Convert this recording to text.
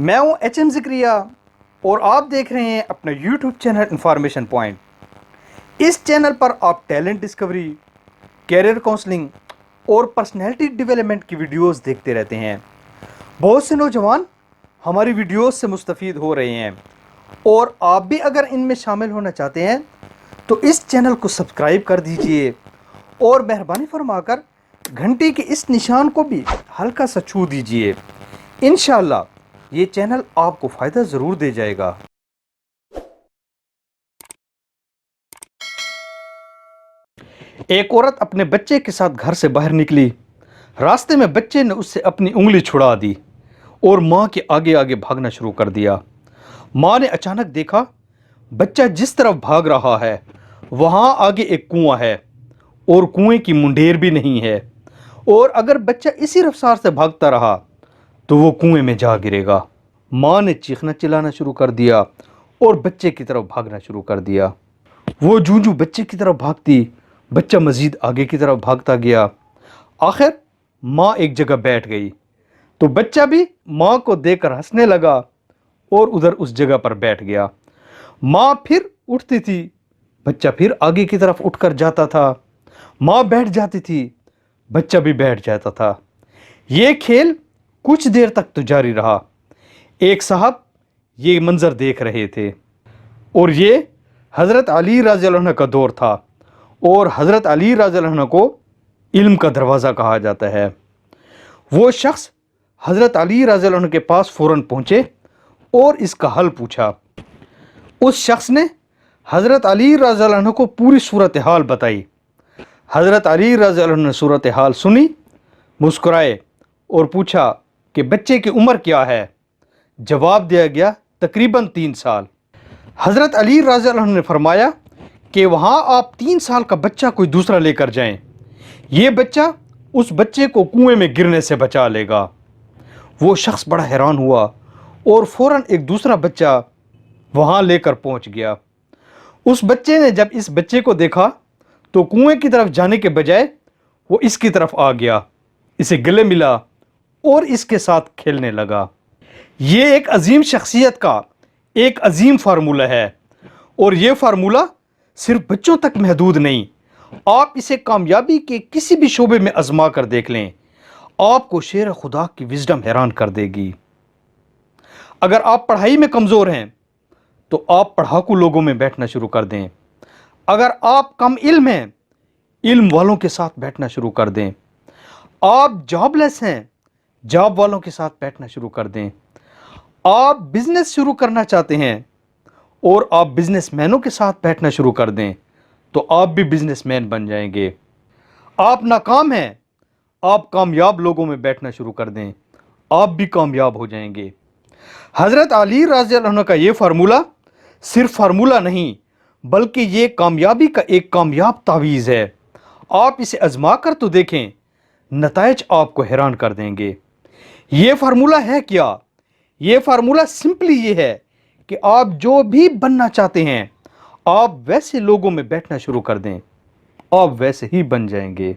میں ہوں HM ذکریہ اور آپ دیکھ رہے ہیں اپنا YouTube چینل انفارمیشن پوائنٹ۔ اس چینل پر آپ ٹیلنٹ ڈسکوری، کیریئر کونسلنگ اور پرسنالٹی ڈیولپمنٹ کی ویڈیوز دیکھتے رہتے ہیں۔ بہت سے نوجوان ہماری ویڈیوز سے مستفید ہو رہے ہیں، اور آپ بھی اگر ان میں شامل ہونا چاہتے ہیں تو اس چینل کو سبسکرائب کر دیجئے اور مہربانی فرما کر گھنٹی کے اس نشان کو بھی ہلکا سا چھو دیجئے۔ انشاءاللہ یہ چینل آپ کو فائدہ ضرور دے جائے گا۔ ایک عورت اپنے بچے کے ساتھ گھر سے باہر نکلی۔ راستے میں بچے نے اس سے اپنی انگلی چھڑا دی اور ماں کے آگے آگے بھاگنا شروع کر دیا۔ ماں نے اچانک دیکھا بچہ جس طرف بھاگ رہا ہے وہاں آگے ایک کنواں ہے اور کنویں کی منڈیر بھی نہیں ہے، اور اگر بچہ اسی رفتار سے بھاگتا رہا تو وہ کنویں میں جا گرے گا۔ ماں نے چیخنا چلانا شروع کر دیا اور بچے کی طرف بھاگنا شروع کر دیا۔ وہ جوں بچے کی طرف بھاگتی، بچہ مزید آگے کی طرف بھاگتا گیا۔ آخر ماں ایک جگہ بیٹھ گئی تو بچہ بھی ماں کو دیکھ کر ہنسنے لگا اور ادھر اس جگہ پر بیٹھ گیا۔ ماں پھر اٹھتی تھی، بچہ پھر آگے کی طرف اٹھ کر جاتا تھا۔ ماں بیٹھ جاتی تھی، بچہ بھی بیٹھ جاتا تھا۔ یہ کھیل کچھ دیر تک تو جاری رہا۔ ایک صاحب یہ منظر دیکھ رہے تھے، اور یہ حضرت علی رضی اللہ عنہ کا دور تھا، اور حضرت علی رضی اللہ عنہ کو علم کا دروازہ کہا جاتا ہے۔ وہ شخص حضرت علی رضی اللہ عنہ کے پاس فوراً پہنچے اور اس کا حل پوچھا۔ اس شخص نے حضرت علی رضی اللہ عنہ کو پوری صورتحال بتائی۔ حضرت علی رضی اللہ عنہ نے صورتحال سنی، مسکرائے اور پوچھا کہ بچے کی عمر کیا ہے؟ جواب دیا گیا تقریباً 3 سال۔ حضرت علی رضی اللہ عنہ نے فرمایا کہ وہاں آپ 3 سال کا بچہ کوئی دوسرا لے کر جائیں، یہ بچہ اس بچے کو کنویں میں گرنے سے بچا لے گا۔ وہ شخص بڑا حیران ہوا اور فوراً ایک دوسرا بچہ وہاں لے کر پہنچ گیا۔ اس بچے نے جب اس بچے کو دیکھا تو کنویں کی طرف جانے کے بجائے وہ اس کی طرف آ گیا، اسے گلے ملا اور اس کے ساتھ کھیلنے لگا۔ یہ ایک عظیم شخصیت کا ایک عظیم فارمولہ ہے، اور یہ فارمولہ صرف بچوں تک محدود نہیں۔ آپ اسے کامیابی کے کسی بھی شعبے میں آزما کر دیکھ لیں، آپ کو شیر خدا کی وزڈم حیران کر دے گی۔ اگر آپ پڑھائی میں کمزور ہیں تو آپ پڑھاکو لوگوں میں بیٹھنا شروع کر دیں۔ اگر آپ کم علم ہیں، علم والوں کے ساتھ بیٹھنا شروع کر دیں۔ آپ جاب لیس ہیں، جاب والوں کے ساتھ بیٹھنا شروع کر دیں۔ آپ بزنس شروع کرنا چاہتے ہیں اور آپ بزنس مینوں کے ساتھ بیٹھنا شروع کر دیں تو آپ بھی بزنس مین بن جائیں گے۔ آپ ناکام ہیں، آپ کامیاب لوگوں میں بیٹھنا شروع کر دیں، آپ بھی کامیاب ہو جائیں گے۔ حضرت علی رضی اللہ عنہ کا یہ فارمولہ صرف فارمولہ نہیں بلکہ یہ کامیابی کا ایک کامیاب تعویذ ہے۔ آپ اسے آزما کر تو دیکھیں، نتائج آپ کو حیران کر دیں گے۔ یہ فارمولہ ہے کیا؟ یہ فارمولہ سمپلی یہ ہے کہ آپ جو بھی بننا چاہتے ہیں، آپ ویسے لوگوں میں بیٹھنا شروع کر دیں، آپ ویسے ہی بن جائیں گے۔